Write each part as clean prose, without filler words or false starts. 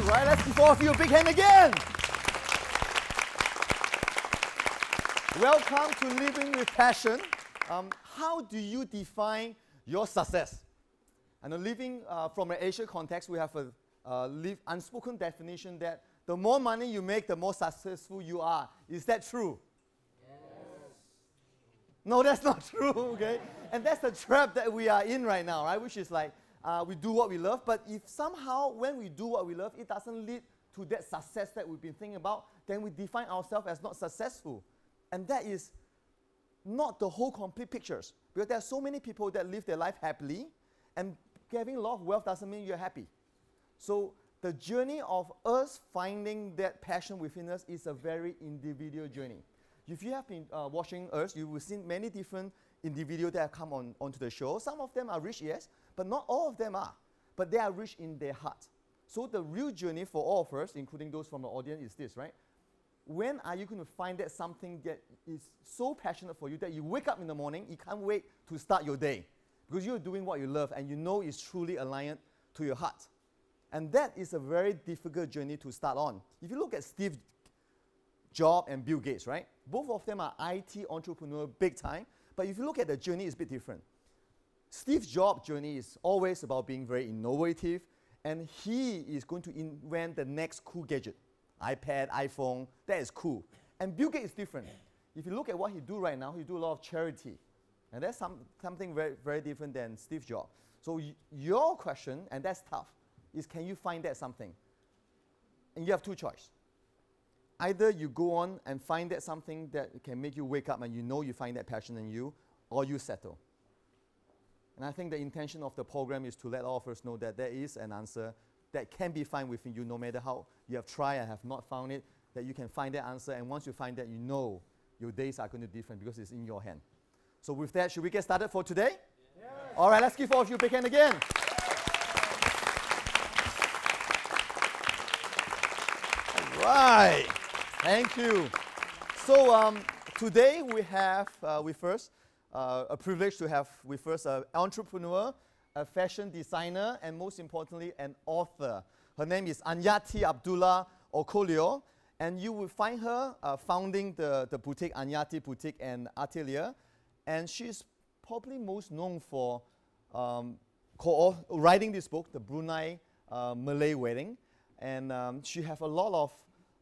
right, let's give all of you a big hand again. Welcome to Living with Passion. How do you define your success? And living from an Asian context, we have a unspoken definition that the more money you make, the more successful you are. Is that true? Yes. No, that's not true, okay? And that's the trap that we are in right now, right? Which is like, we do what we love, but if somehow when we do what we love, it doesn't lead to that success that we've been thinking about, then we define ourselves as not successful. And that is not the whole complete pictures. Because there are so many people that live their life happily, and having a lot of wealth doesn't mean you're happy. So the journey of us finding that passion within us is a very individual journey. If you have been watching us, you will see many different individuals that have come onto the show. Some of them are rich, yes, but not all of them are. But they are rich in their heart. So the real journey for all of us, including those from the audience, is this, right? When are you going to find that something that is so passionate for you that you wake up in the morning, you can't wait to start your day because you're doing what you love and you know it's truly aligned to your heart. And that is a very difficult journey to start on. If you look at Steve Jobs and Bill Gates, right? Both of them are IT entrepreneurs big time, but if you look at the journey, it's a bit different. Steve Jobs' journey is always about being very innovative, and he is going to invent the next cool gadget. iPad, iPhone, that is cool. And Bill Gates is different. If you look at what he do right now, he do a lot of charity. And that's something very, very different than Steve Jobs. So your question, and that's tough, is can you find that something? And you have two choices. Either you go on and find that something that can make you wake up and you know you find that passion in you, or you settle. And I think the intention of the program is to let all of us know that there is an answer that can be found within you, no matter how you have tried and have not found it, that you can find that answer. And once you find that, you know your days are going to be different because it's in your hand. So with that, should we get started for today? Yes. All right, let's give all of you a big hand again. All right, thank you. So today we have with us a privilege to have with us an entrepreneur, a fashion designer, and most importantly, an author. Her name is Anyati Abdullah Okolio, and you will find her founding the boutique, Anyati Boutique and Atelier. And she's probably most known for writing this book, The Brunei Malay Wedding. And she has a lot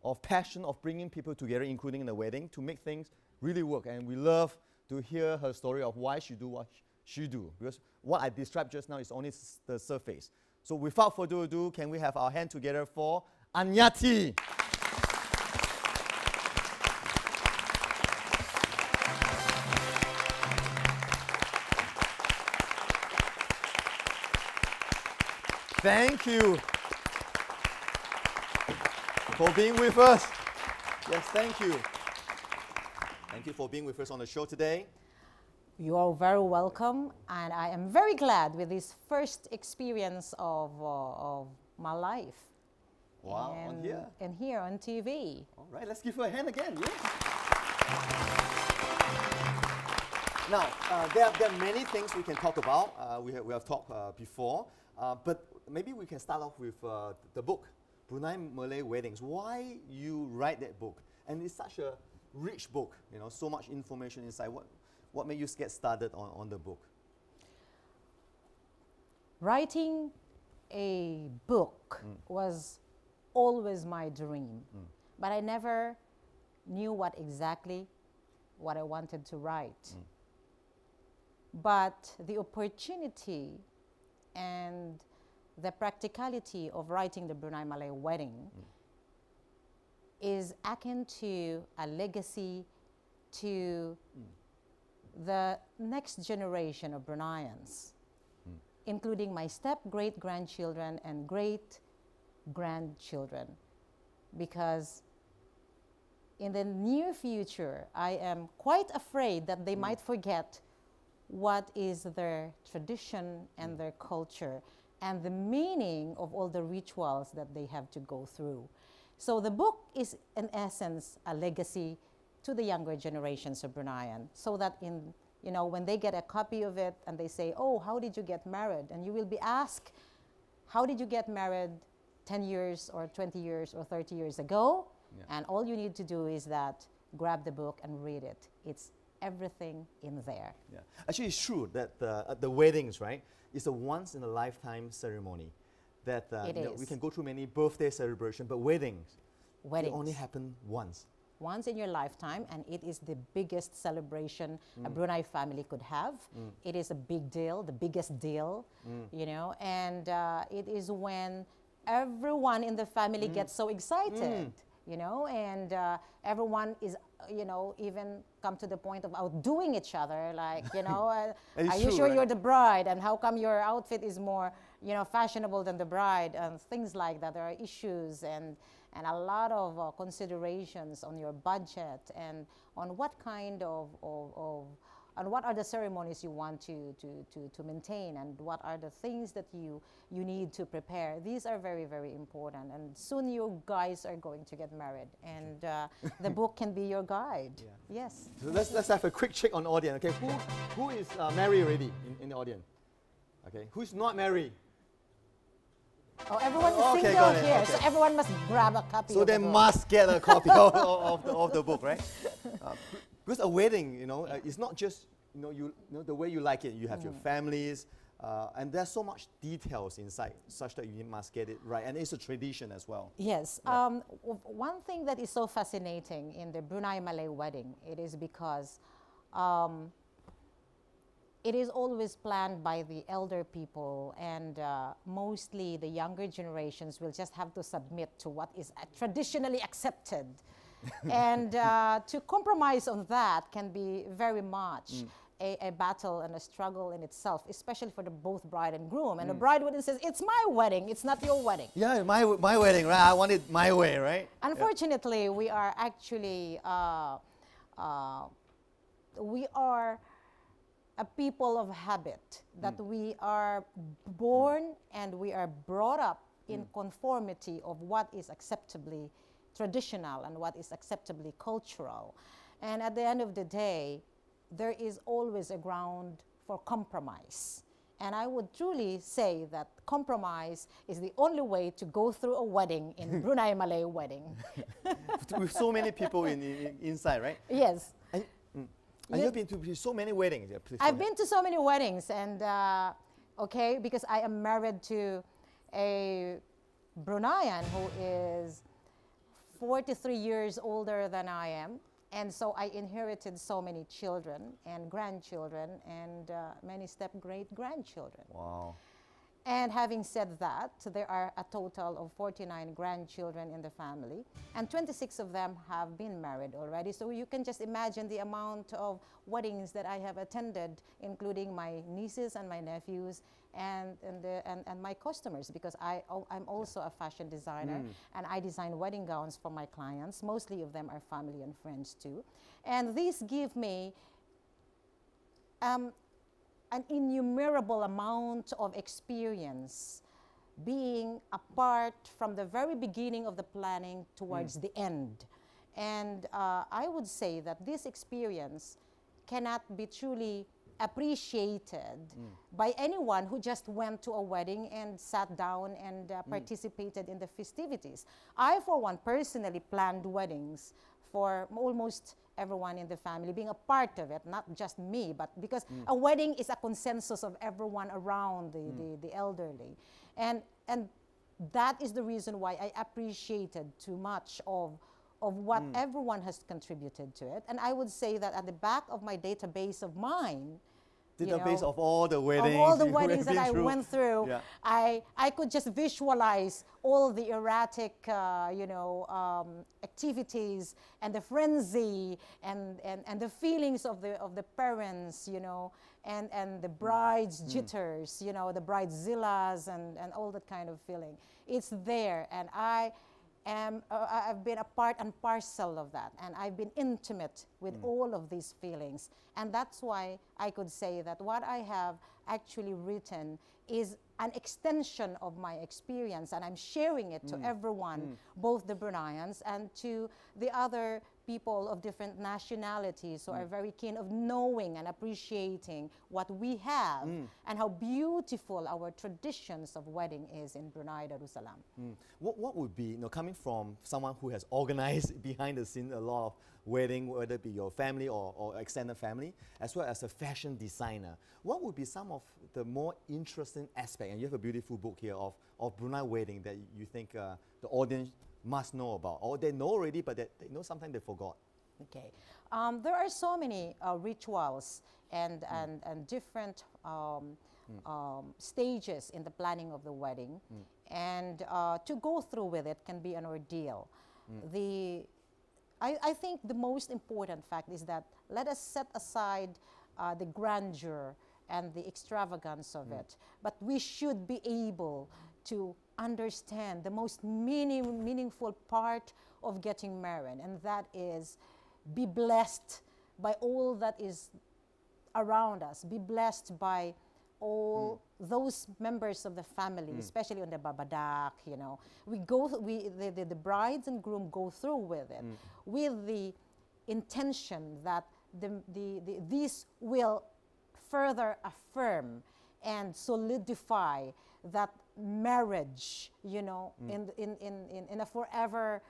of passion of bringing people together, including in the wedding, to make things really work. And we love to hear her story of why she do what she do, because what I described just now is only the surface. So without further ado, can we have our hand together for Anyati? Thank you for being with us. Yes, thank you. Thank you for being with us on the show today. You are very welcome, and I am very glad with this first experience of my life. Wow, on here. And here on TV. All right, let's give her a hand again. Yes. Now, there are many things we can talk about. We have talked before, but maybe we can start off with the book, Brunei Malay Weddings. Why you write that book? And it's such a rich book, you know, so much information inside. What made you get started on the book? Writing a book was always my dream, but I never knew what I wanted to write. But the opportunity and the practicality of writing the Brunei Malay Wedding is akin to a legacy to the next generation of Bruneians, including my step-great-grandchildren and great-grandchildren, because in the near future, I am quite afraid that they might forget what is their tradition and their culture and the meaning of all the rituals that they have to go through. So the book is, in essence, a legacy to the younger generations of Bruneian, so that when they get a copy of it and they say, oh, how did you get married? And you will be asked, how did you get married 10 years or 20 years or 30 years ago. Yeah. And all you need to do is that grab the book and read it. It's everything in there. Yeah. Actually, it's true that at the weddings, right, it's a once in a lifetime ceremony. That we can go through many birthday celebrations, but weddings they only happen once. Once in your lifetime, and it is the biggest celebration a Brunei family could have. It is a big deal, the biggest deal, you know, and it is when everyone in the family gets so excited, you know, and everyone is, you know, even come to the point of outdoing each other, like, you know, are you sure you're the bride, and how come your outfit is more, you know, fashionable than the bride, and things like that. There are issues and a lot of considerations on your budget and on what kind of and what are the ceremonies you want to maintain, and what are the things that you need to prepare. These are very, very important, and soon you guys are going to get married, and the book can be your guide. Yeah. Yes. So let's have a quick check on the audience. Okay, who is married already in the audience? Okay, who's not married? Oh, everyone is single here, okay. So everyone must grab a copy. So of they the book. must get a copy of the book, right? Because a wedding, you know, it's not just you know the way you like it. You have your families, and there's so much details inside, such that you must get it right, and it's a tradition as well. Yes. Yeah. One thing that is so fascinating in the Brunei Malay wedding, it is because it is always planned by the elder people, and mostly the younger generations will just have to submit to what is traditionally accepted. And to compromise on that can be very much a battle and a struggle in itself, especially for the both bride and groom. And the bride would insist, it's my wedding, it's not your wedding. Yeah, my wedding, right? I want it my way, right? Unfortunately, we are actually, we are a people of habit, that we are born and we are brought up in conformity of what is acceptably traditional and what is acceptably cultural. And at the end of the day, there is always a ground for compromise. And I would truly say that compromise is the only way to go through a wedding in Brunei Malay wedding. With so many people inside, right? Yes. And you've been to so many weddings. Yeah, I've been to so many weddings, and okay, because I am married to a Bruneian who is 43 years older than I am, and so I inherited so many children and grandchildren and many step-great-grandchildren. Wow. And having said that, there are a total of 49 grandchildren in the family, and 26 of them have been married already. So you can just imagine the amount of weddings that I have attended, including my nieces and my nephews and my customers, because I'm also a fashion designer, and I design wedding gowns for my clients. Mostly of them are family and friends too. And these give me an innumerable amount of experience being a part from the very beginning of the planning towards the end. And I would say that this experience cannot be truly appreciated by anyone who just went to a wedding and sat down and participated in the festivities. I, for one, personally planned weddings for almost everyone in the family, being a part of it, not just me, but because a wedding is a consensus of everyone around the elderly. And that is the reason why I appreciated too much of what everyone has contributed to it. And I would say that at the back of my database of mine, database of all the weddings, of all the weddings that I went through, yeah. I could just visualize all the erratic, activities and the frenzy and the feelings of the parents, and the bride's jitters, the bridezillas and all that kind of feeling. It's there, and I've been a part and parcel of that, and I've been intimate with all of these feelings. And that's why I could say that what I have actually written is an extension of my experience, and I'm sharing it to everyone, both the Bruneians and to the other people of different nationalities who are very keen of knowing and appreciating what we have and how beautiful our traditions of wedding is in Brunei Darussalam. What would be, coming from someone who has organized behind the scenes a lot of wedding, whether it be your family or extended family, as well as a fashion designer, what would be some of the more interesting aspects, and you have a beautiful book here of Brunei wedding that you think the audience must know about, or they know already, but they know sometimes they forgot? Okay. There are so many rituals and different stages in the planning of the wedding, and to go through with it can be an ordeal. I think the most important fact is that let us set aside the grandeur and the extravagance of it, but we should be able to understand the most meaningful part of getting married, and that is be blessed by all that is around us, be blessed by all those members of the family, especially on the babadak, the brides and groom go through with it with the intention that these will further affirm and solidify that marriage, in a forever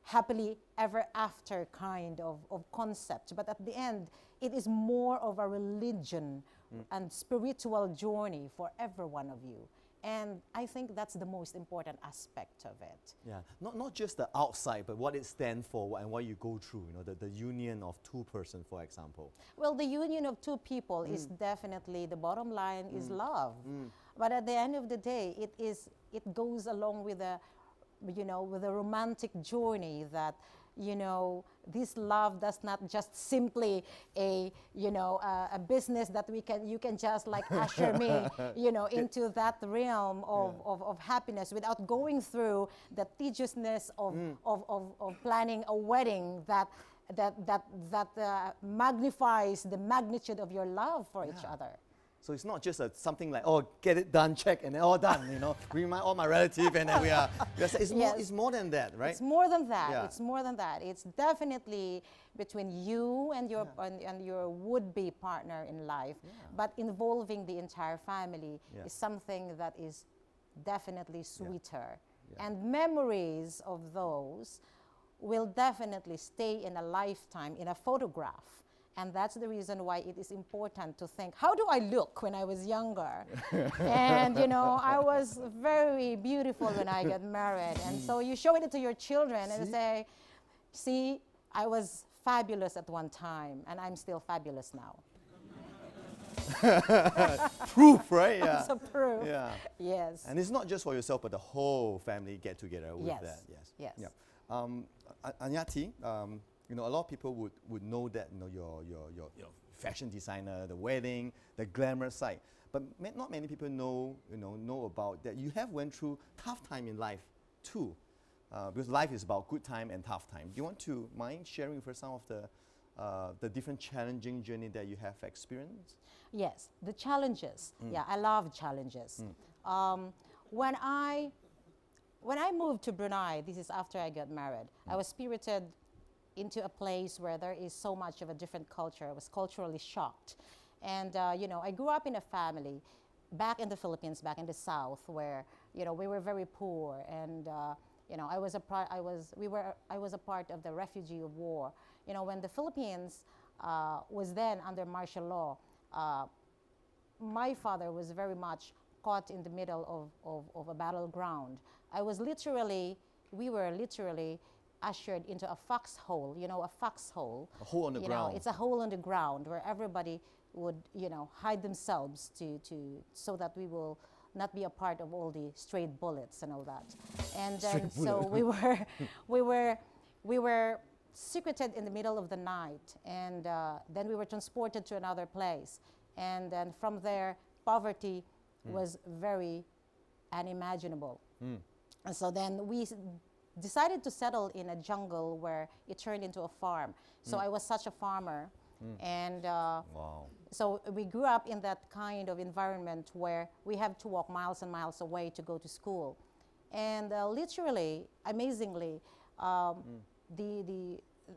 happily ever after kind of concept. But at the end, it is more of a religion and spiritual journey for every one of you. And I think that's the most important aspect of it. Yeah, not just the outside, but what it stands for and what you go through, the union of two persons, for example. Well, the union of two people is definitely, the bottom line is love. But at the end of the day, it goes along with a, with a romantic journey that, this love does not just simply a business that you can just like usher me, into that realm of happiness without going through the tediousness of planning a wedding that magnifies the magnitude of your love for each other. So it's not just something like, oh, get it done, check, and then all done, bring all my relatives, and then we are. It's more than that, right? It's more than that. Yeah. It's more than that. It's definitely between you and your and your would-be partner in life, but involving the entire family is something that is definitely sweeter. And memories of those will definitely stay in a lifetime, in a photograph. And that's the reason why it is important to think, how do I look when I was younger? And, I was very beautiful when I got married. And so you show it to your children and say, see, I was fabulous at one time, and I'm still fabulous now. Proof, right? Yeah. It's a proof. Yeah. Yes. And it's not just for yourself, but the whole family get together with that. Yes. Yeah. Anyati, a lot of people would know that, your fashion designer, the wedding, the glamorous side. But not many people know about that. You have went through tough time in life too, because life is about good time and tough time. Do you want to mind sharing with us some of the different challenging journey that you have experienced? Yes, the challenges. Yeah, I love challenges. When I moved to Brunei, this is after I got married, I was spirited into a place where there is so much of a different culture. I was culturally shocked. And, I grew up in a family back in the Philippines, back in the South, where, we were very poor. And, I was a part of the refugee of war. When the Philippines was then under martial law, my father was very much caught in the middle of a battleground. We were literally ushered into a foxhole, a foxhole. A hole on the ground. It's a hole in the ground where everybody would, hide themselves so that we will not be a part of all the strayed bullets and all that. And then so we were secreted in the middle of the night, and then we were transported to another place. And then from there, poverty was very unimaginable. And so then we decided to settle in a jungle where it turned into a farm. So I was such a farmer. And wow. So we grew up in that kind of environment where we have to walk miles and miles away to go to school. And literally, amazingly,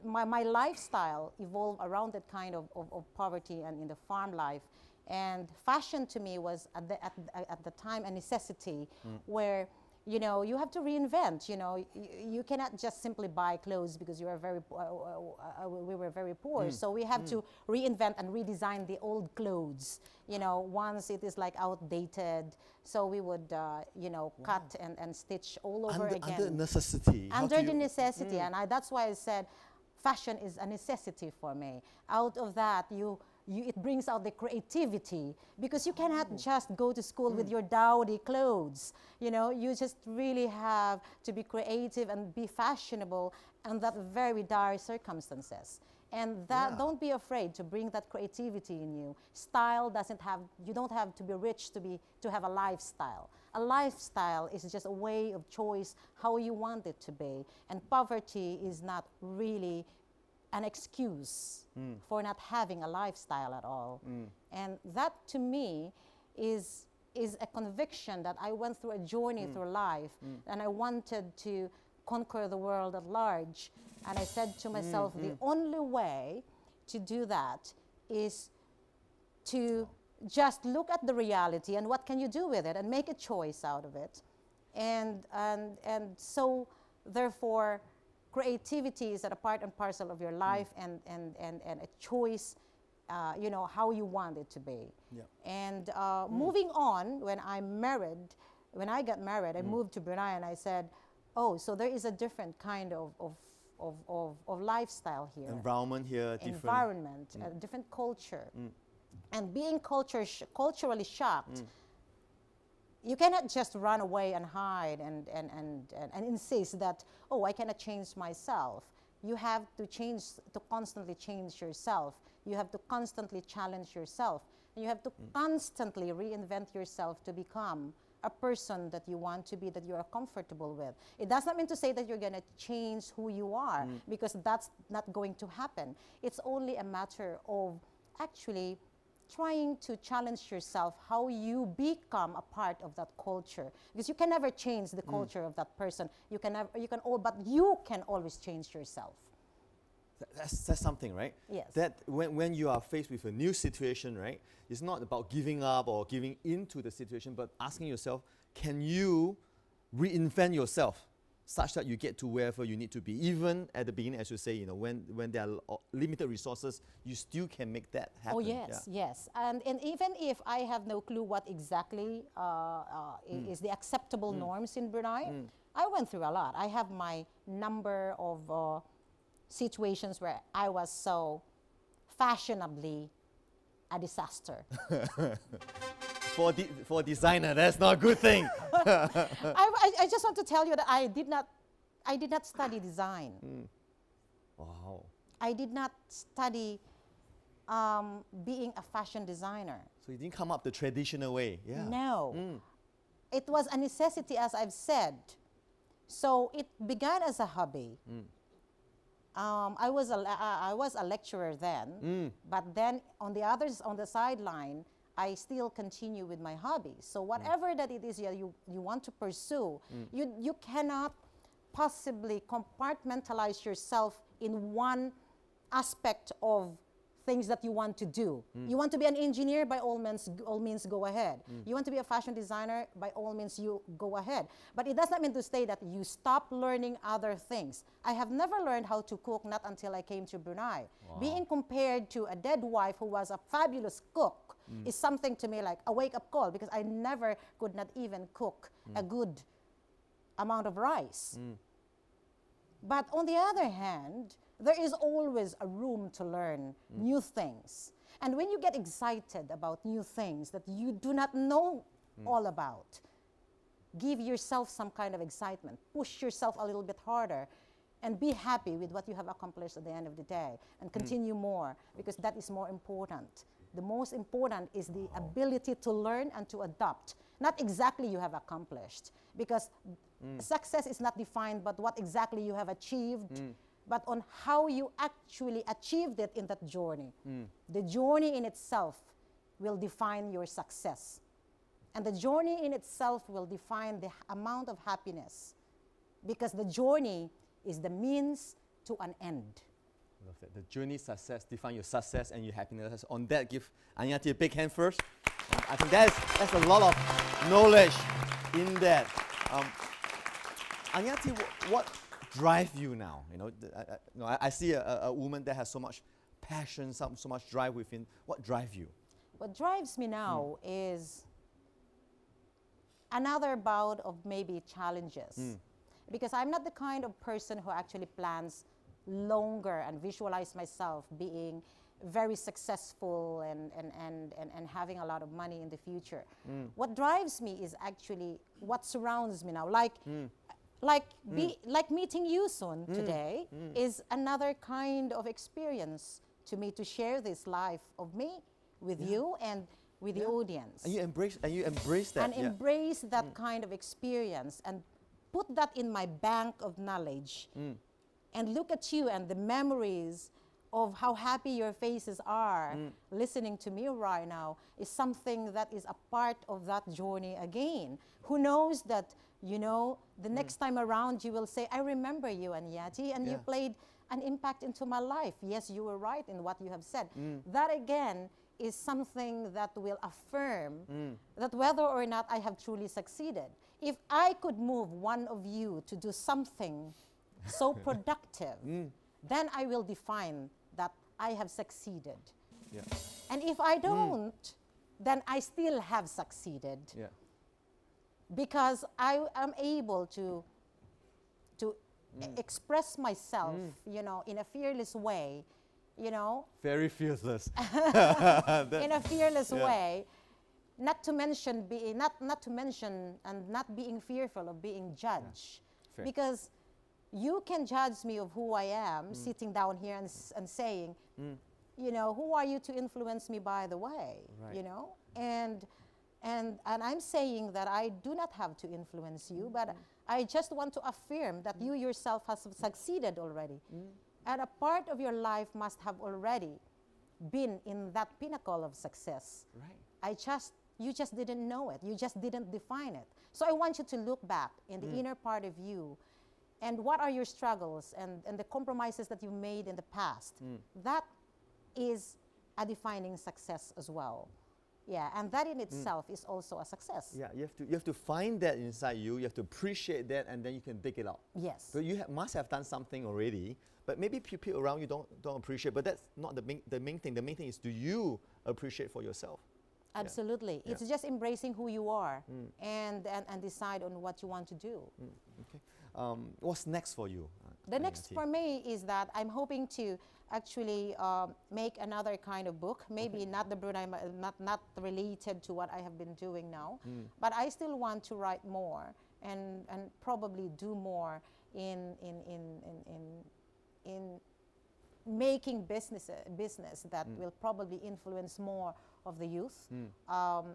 my lifestyle evolved around that kind of poverty and in the farm life. And fashion to me was at the time a necessity where, you know, you have to reinvent. You know, you cannot just simply buy clothes because you are very we were very poor. So we have to reinvent and redesign the old clothes. You know, once it is like outdated, so we would you know, cut and stitch all over again. Under necessity. Under the necessity, and that's why I said fashion is a necessity for me. Out of that, it brings out the creativity, because you cannot just go to school with your dowdy clothes. You know, you just really have to be creative and be fashionable in that very dire circumstances. And that, don't be afraid to bring that creativity in you. Style doesn't have, you don't have to be rich to have a lifestyle. A lifestyle is just a way of choice, how you want it to be. And poverty is not really an excuse for not having a lifestyle at all. And that to me is a conviction that I went through a journey through life, and I wanted to conquer the world at large. And I said to myself, the only way to do that is to just look at the reality and what can you do with it and make a choice out of it. And so therefore, creativity is a part and parcel of your life, and a choice, you know, how you want it to be. And moving on, when I got married, I moved to Brunei, and I said, oh, so there is a different kind of lifestyle here. Environment here, different. Environment, a different culture. And being culturally shocked, you cannot just run away and hide and insist that, oh, I cannot change myself. You have to constantly change yourself. You have to constantly challenge yourself. And you have to constantly reinvent yourself to become a person that you want to be, that you are comfortable with. It does not mean to say that you're going to change who you are, because that's not going to happen. It's only a matter of actually trying to challenge yourself how you become a part of that culture, because you can never change the culture of that person. But you can always change yourself. That's something, right? Yes. That when you are faced with a new situation, right, it's not about giving up or giving into the situation, but asking yourself, can you reinvent yourself such that you get to wherever you need to be? Even at the beginning, as you say, you know, when there are limited resources, you still can make that happen. Oh, yes, yes. And even if I have no clue what exactly is the acceptable norms in Brunei, I went through a lot. I have my number of situations where I was so fashionably a disaster. For a designer, that's not a good thing. I just want to tell you that I did not study design. Wow. I did not study being a fashion designer. So you didn't come up the traditional way. Yeah. No. It was a necessity, as I've said. So it began as a hobby. I was a lecturer then, but then on the sideline, I still continue with my hobbies. So whatever that it is you want to pursue, you cannot possibly compartmentalize yourself in one aspect of things that you want to do. You want to be an engineer, by all means go ahead. You want to be a fashion designer, by all means you go ahead. But it does not mean to say that you stop learning other things. I have never learned how to cook, not until I came to Brunei. Wow. Being compared to a dead wife who was a fabulous cook is something to me like a wake-up call, because I never could not even cook a good amount of rice. But on the other hand, there is always a room to learn new things. And when you get excited about new things that you do not know all about, give yourself some kind of excitement. Push yourself a little bit harder and be happy with what you have accomplished at the end of the day, and continue more, because that is more important. The most important is the ability to learn and to adapt. Not exactly you have accomplished, because success is not defined by what exactly you have achieved but on how you actually achieved it in that journey. The journey in itself will define your success. And the journey in itself will define the amount of happiness, because the journey is the means to an end. Love that. The journey success define your success and your happiness. On that, give Anyati a big hand first. I think that's a lot of knowledge in that. Anyati, what drives you now? You know, I see a woman that has so much passion, so much drive within. What drives you? What drives me now is another bout of maybe challenges. Because I'm not the kind of person who actually plans longer and visualize myself being very successful and having a lot of money in the future. What drives me is actually what surrounds me now. Like meeting you soon today is another kind of experience to me, to share this life of me with you and with the audience. And you embrace that. And embrace that kind of experience and put that in my bank of knowledge. And look at you and the memories of how happy your faces are listening to me right now is something that is a part of that journey again. Who knows that, you know, the next time around you will say, I remember you, Anyati, and you played an impact into my life. Yes, you were right in what you have said. That again is something that will affirm that whether or not I have truly succeeded. If I could move one of you to do something so productive, then I will define that I have succeeded. And if I don't, then I still have succeeded. Because I am able to express myself, you know, in a fearless way, you know. Very fearless. In a fearless way. Not to mention not being fearful of being judged. Because you can judge me of who I am, sitting down here and saying, you know, who are you to influence me, by the way, you know? And I'm saying that I do not have to influence you, but I just want to affirm that you yourself have succeeded already. And a part of your life must have already been in that pinnacle of success. You just didn't know it. You just didn't define it. So I want you to look back in the inner part of you, and what are your struggles and the compromises that you made in the past. That is a defining success as well. Yeah, and that in itself is also a success. Yeah, you have to find that inside you. You have to appreciate that, and then you can dig it out. Yes. So you must have done something already, but maybe people around you don't appreciate. But that's not the main thing. The main thing is, do you appreciate for yourself? Absolutely. It's just embracing who you are and decide on what you want to do. Okay. What's next for you? The next for me is that I'm hoping to actually make another kind of book. Maybe not the Brunei, not related to what I have been doing now, but I still want to write more and probably do more in making business that will probably influence more of the youth.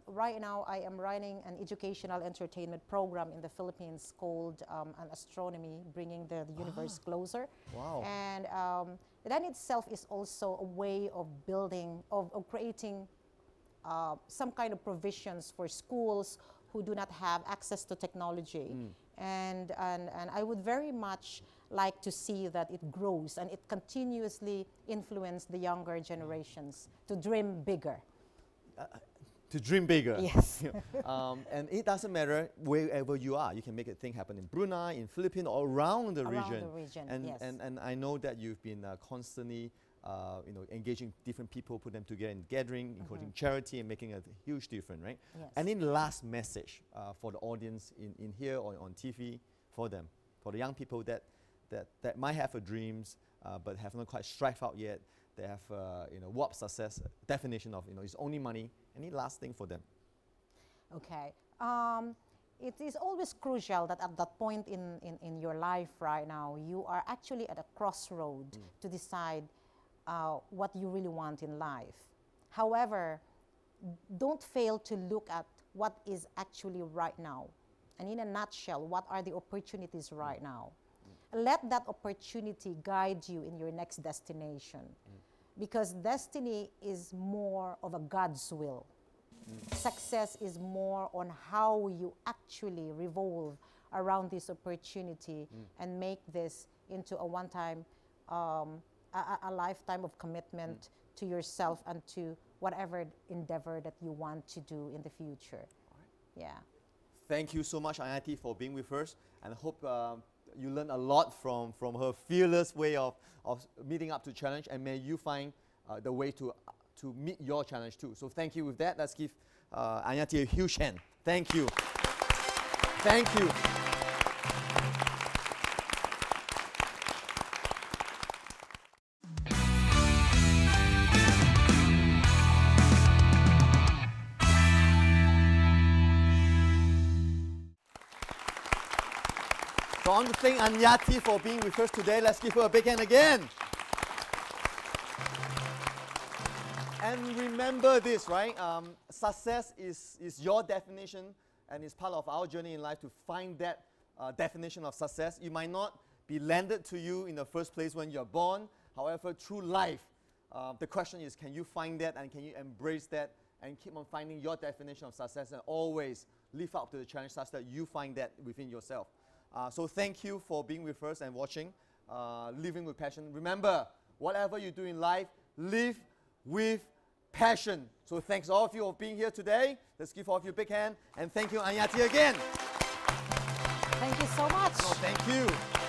Right now, I am running an educational entertainment program in the Philippines called an astronomy, bringing the universe closer. Wow. And that itself is also a way of building, of creating some kind of provisions for schools who do not have access to technology. And I would very much like to see that it grows and it continuously influences the younger generations to dream bigger. To dream bigger. Yes. And it doesn't matter wherever you are. You can make a thing happen in Brunei, in Philippines, or around the region. Around the region, yes. And I know that you've been constantly engaging different people, put them together in gathering, including charity, and making a huge difference, right? Yes. Any last message for the audience in here or on TV for them, for the young people that might have a dreams but have not quite strived out yet? They have what success definition of it's only money. Any last thing for them? Okay. It is always crucial that at that point in your life right now, you are actually at a crossroad to decide what you really want in life. However, don't fail to look at what is actually right now. And in a nutshell, what are the opportunities right now? let that opportunity guide you in your next destination. Because destiny is more of a God's will. Success is more on how you actually revolve around this opportunity and make this into a one-time, a lifetime of commitment to yourself and to whatever endeavor that you want to do in the future. Yeah. Thank you so much, Ayati, for being with us, and I hope you learned a lot from her fearless way of meeting up to challenge, and may you find the way to meet your challenge too. So thank you. With that, let's give Ayati a huge hand. Thank you. Thank you. So I want to thank Anyati for being with us today. Let's give her a big hand again. And remember this, right? Success is your definition, and it's part of our journey in life to find that definition of success. It might not be landed to you in the first place when you're born. However, through life, the question is, can you find that, and can you embrace that and keep on finding your definition of success, and always live up to the challenge such that you find that within yourself. So thank you for being with us and watching Living with Passion. Remember, whatever you do in life, live with passion. So thanks all of you for being here today. Let's give all of you a big hand. And thank you, Anyati, again. Thank you so much. No, thank you.